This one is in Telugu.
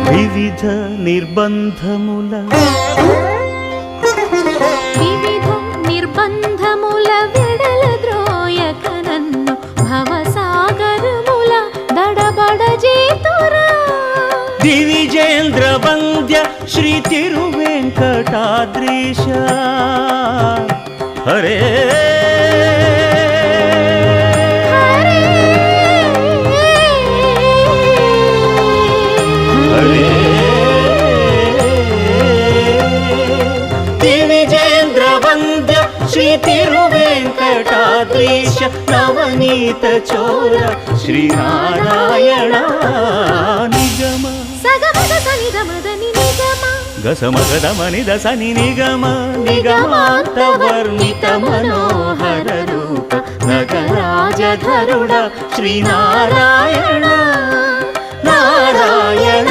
వివిధ నిర్బంధముల వెడల ద్రోయక నన్ను భవసాగరముల దడబడ చేతురా దివిజేంద్ర వంద్య శ్రీ తిరువెంకటాద్రీశ హరే దివిజేంద్ర వంద్య శ్రీ తిరువెంకటాద్రీశ నవనీత చోర శ్రీనారాయణ నిగమ గసమగదమని దసని నిగమ నిగమాంత వర్ణిత మనోహర రూప నగరాజధరుడ శ్రీనారాయణ నారాయణ